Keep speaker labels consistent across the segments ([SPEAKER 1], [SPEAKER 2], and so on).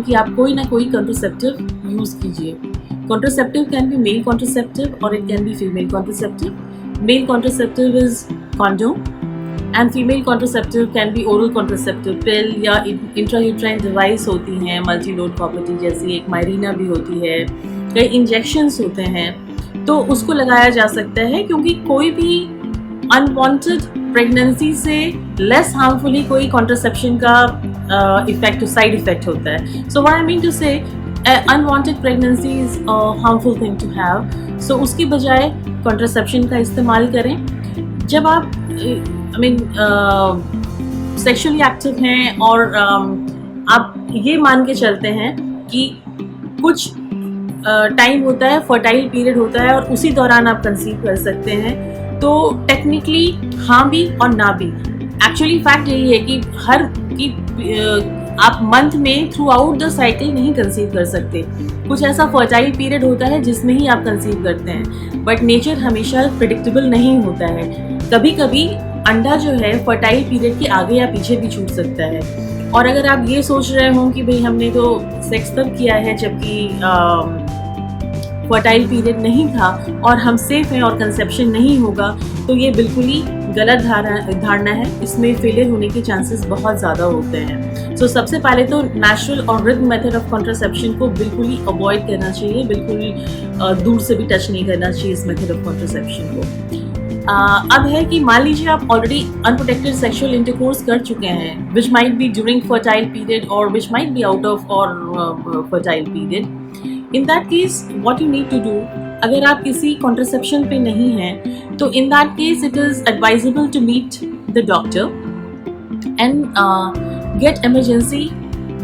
[SPEAKER 1] कि आप कोई ना कोई कॉन्ट्रासेप्टिव यूज़ कीजिए. Contraceptive can be male contraceptive और it can be female contraceptive. Male contraceptive is condom and female contraceptive can be oral contraceptive pill या इंट्रायूट्राइन डिवाइस होती हैं मल्टी लोड प्रॉपर्टी जैसी. एक मायरीना भी होती है, कई इंजेक्शंस होते हैं, तो उसको लगाया जा सकता है क्योंकि कोई भी अनवांटेड प्रेगनेंसी से लेस हार्मफुली कोई कॉन्ट्रासेप्शन का इफेक्ट साइड इफेक्ट होता है. So what I mean to say unwanted pregnancy is harmful thing to have. So उसकी बजाय कॉन्ट्रासेप्शन का इस्तेमाल करें. जब आप सेक्शुअली एक्टिव हैं और आप ये मान के चलते हैं कि कुछ टाइम होता है, फर्टाइल पीरियड होता है और उसी दौरान आप कंसीव कर सकते हैं, तो टेक्निकली हाँ भी और ना भी. एक्चुअली फैक्ट यही है कि आप मंथ में थ्रू आउट द साइकिल नहीं कंसीव कर सकते. कुछ ऐसा फर्टाइल पीरियड होता है जिसमें ही आप कंसीव करते हैं, बट नेचर हमेशा प्रिडिक्टेबल नहीं होता है. कभी कभी अंडा जो है फर्टाइल पीरियड के आगे या पीछे भी छूट सकता है. और अगर आप ये सोच रहे हो कि भाई हमने तो सेक्स तब किया है जबकि फर्टाइल पीरियड नहीं था और हम सेफ हैं और कंसेप्शन नहीं होगा, तो ये बिल्कुल ही गलत धारणा है. इसमें फेलियर होने के चांसेस बहुत ज़्यादा होते हैं. सो सबसे पहले तो नेचुरल और रिदम मेथड ऑफ कॉन्ट्रासेप्शन को बिल्कुल ही अवॉइड करना चाहिए. बिल्कुल दूर से भी टच नहीं करना चाहिए इस मेथड ऑफ कॉन्ट्रासेप्शन को. अब है कि मान लीजिए आप ऑलरेडी अनप्रोटेक्टेड सेक्सुअल इंटरकोर्स कर चुके हैं, which might be during fertile period और which might be out of और fertile period. In that case what you need to do, अगर आप किसी कॉन्ट्रासेप्शन पे नहीं हैं, तो in that case it is advisable to meet the doctor and get emergency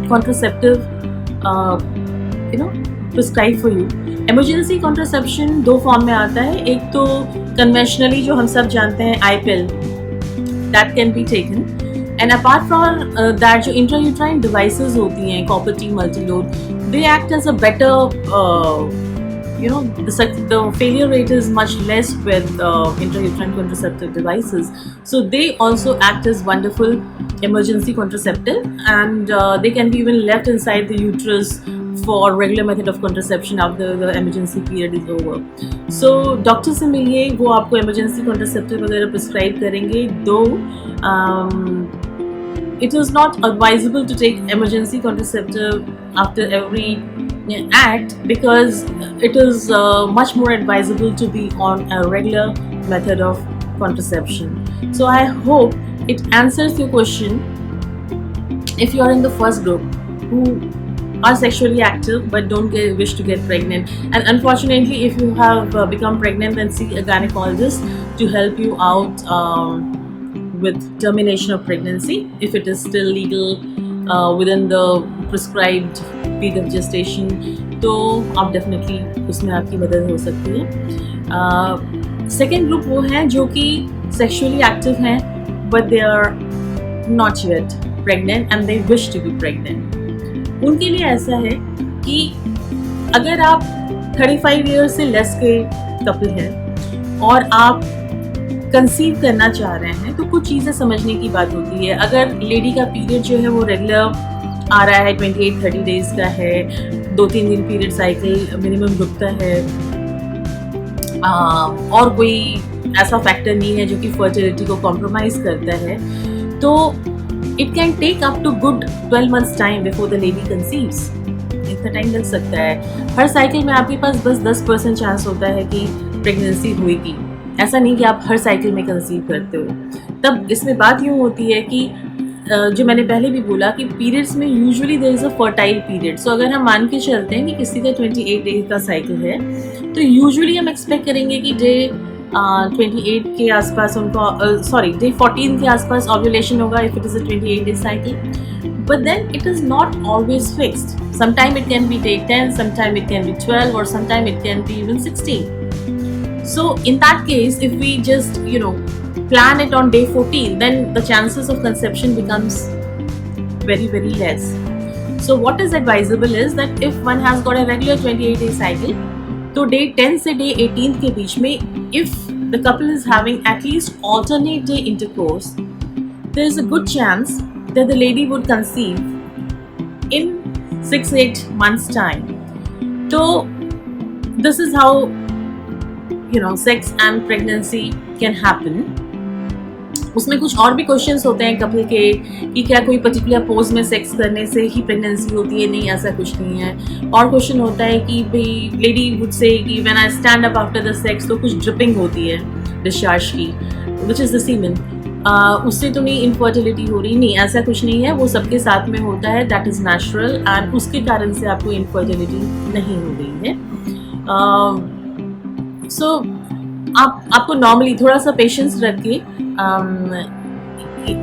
[SPEAKER 1] contraceptive prescribe for you. Emergency contraception दो form में आता है. एक तो कन्वेंशनली जो हम सब जानते हैं I pill, that can be taken. And apart from that जो इंट्रायूट्राइन डिवाइसेस होती हैं copper T multiload, they act as a better the failure rate is much less with intrauterine contraceptive devices, so they also act as wonderful emergency contraceptive, and they can be even left inside the uterus for regular method of contraception after the emergency period is over. So doctor से मिलिए, वो आपको emergency contraceptive वगैरह prescribe करेंगे. दो it is not advisable to take emergency contraceptive after every act, because it is much more advisable to be on a regular method of contraception. So I hope it answers your question. If you are in the first group who are sexually active but don't wish to get pregnant, and unfortunately if you have become pregnant, then see a gynecologist to help you out with termination of pregnancy if it is still legal within the prescribed period of gestation. तो आप definitely उसमें आपकी मदद हो सकती है. Second group वो हैं जो कि sexually active हैं but they are not yet pregnant and they wish to be pregnant. उनके लिए ऐसा है कि अगर आप 35 years से less के कपल हैं और आप कंसीव करना चाह रहे हैं, तो कुछ चीज़ें समझने की बात होती है. अगर लेडी का पीरियड जो है वो रेगुलर आ रहा है, 28-30 डेज का है, 2-3 दिन पीरियड साइकिल मिनिमम रुकता है, और कोई ऐसा फैक्टर नहीं है जो कि फर्टिलिटी को कॉम्प्रोमाइज़ करता है, तो it can take up to good 12 months time before the lady conceives. इतना टाइम लग सकता है. हर साइकिल में आपके पास बस 10% चांस होता है कि प्रेगनेंसी होएगी. ऐसा नहीं कि आप हर साइकिल में कंसीव करते हो. तब इसमें बात यूँ होती है कि जो मैंने पहले भी बोला कि पीरियड्स में usually there is a fertile period. So अगर हम मान के चलते हैं कि किसी का 28 डेज का साइकिल है, तो यूजुअली हम एक्सपेक्ट करेंगे कि डे 28 के आसपास उनको डे 14 के आसपास ओव्यूलेशन होगा if it is a 28 day cycle. But then it is not always fixed. Sometime it can be day 10, sometime it can be 12, or sometime it can be even 16. So in that case, if we just plan it on day 14, then the chances of conception becomes very, very less. So what is advisable is that if one has got a regular 28 day cycle, तो day 10 से day 18 के बीच में if the couple is having at least alternate day intercourse, there is a good chance that the lady would conceive in 6-8 months time. So this is how sex and pregnancy can happen. उसमें कुछ और भी questions होते हैं couple के कि क्या कोई पर्टिकुलर पोज में सेक्स करने से ही प्रेगनेंसी होती है, नहीं ऐसा कुछ नहीं है. और क्वेश्चन होता है कि भाई लेडी वुड से कि when I stand up after the sex तो कुछ ड्रिपिंग होती है डिस्चार्ज की, विच इज़ द सीमेन, उससे तो नहीं इनफर्टिलिटी हो रही, नहीं ऐसा कुछ नहीं है, वो सबके साथ में होता है, दैट इज़ नेचुरल एंड उसके कारण से आपको इनफर्टिलिटी नहीं हो रही है. सो आपको नॉर्मली थोड़ा सा पेशेंस रख के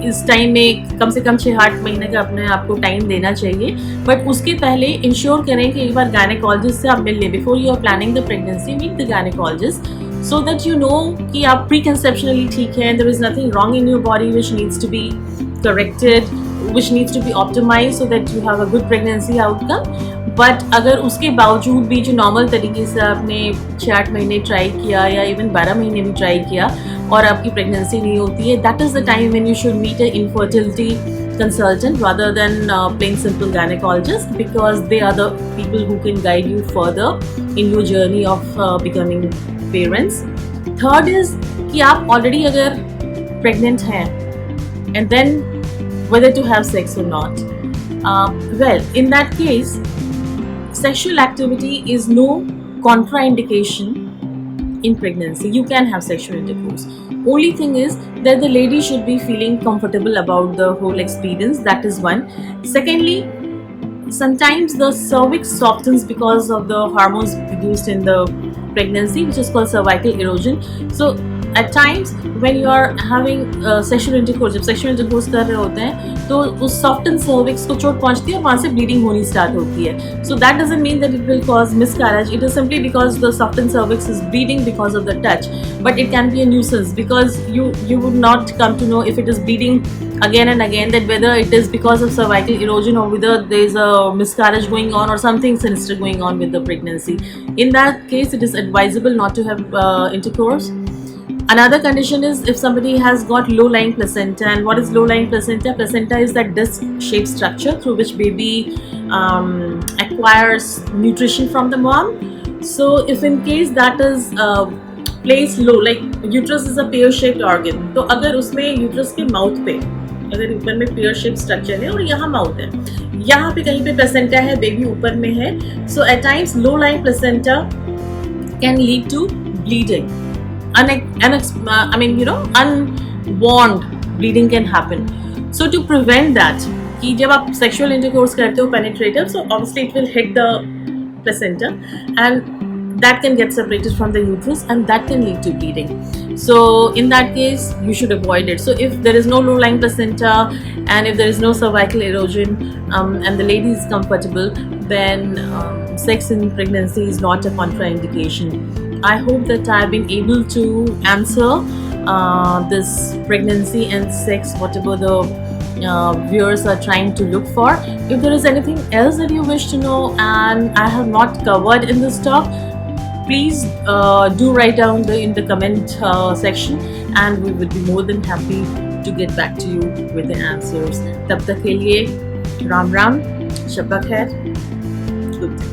[SPEAKER 1] इस टाइम में कम से कम 6-8 महीने का अपने आप को टाइम देना चाहिए. बट उसके पहले इंश्योर करें कि एक बार गायनेकोलॉजिस्ट से आप मिल लें. Before you are planning the pregnancy, meet the gynaecologist so that you know कि आप preconceptionally ठीक हैं, there is nothing wrong in your body which needs to be corrected, which needs to be optimized so that you have a good pregnancy outcome. But अगर उसके बावजूद भी जो normal तरीके से आपने 6-8 महीने ट्राई किया या इवन 12 महीने भी ट्राई किया और आपकी प्रेगनेंसी नहीं होती है, that is the time when you should meet a infertility consultant rather than plain simple gynecologist, because they are the people who can guide you further in your journey of becoming parents. Third is कि आप already अगर pregnant हैं and then whether to have sex or not. Well, in that case, sexual activity is no contraindication in pregnancy. You can have sexual intercourse. Only thing is that the lady should be feeling comfortable about the whole experience. That is one. Secondly, sometimes the cervix softens because of the hormones produced in the pregnancy, which is called cervical erosion. So at times when you are having sexual intercourse, जब sexual intercourse कर रहे होते हैं तो उस softened cervix को चोट पहुंचती है और वहाँ से bleeding होनी start होती है. So that doesn't mean that it will cause miscarriage. It is simply because the softened cervix is bleeding because of the touch. But it can be a nuisance because you would not come to know if it is bleeding again and again, that whether it is because of cervical erosion or whether there is a miscarriage going on or something sinister going on with the pregnancy. In that case, it is advisable not to have intercourse. Another condition is if somebody has got low-lying placenta. And what is low-lying placenta? Placenta is that disc-shaped structure through which baby acquires nutrition from the mom. So if in case that is placed low, like uterus is a pear-shaped organ, तो अगर उसमें uterus के mouth पे अगर ऊपर में pear-shaped structure है और यहाँ mouth है, यहाँ पे कहीं पे placenta है, baby ऊपर में है, so at times low-lying placenta can lead to bleeding. Unwarned bleeding can happen. So to prevent that, कि जब आप sexual intercourse करते हो penetrative, so obviously it will hit the placenta and that can get separated from the uterus and that can lead to bleeding. So in that case, you should avoid it. So if there is no low-lying placenta and if there is no cervical erosion and the lady is comfortable, then sex in pregnancy is not a contraindication. I hope that I've been able to answer this pregnancy and sex, whatever the viewers are trying to look for. If there is anything else that you wish to know and I have not covered in this talk, please do write down in the comment section and we will be more than happy to get back to you with the answers. तब तक के लिए राम राम, शब्बा खैर, good day.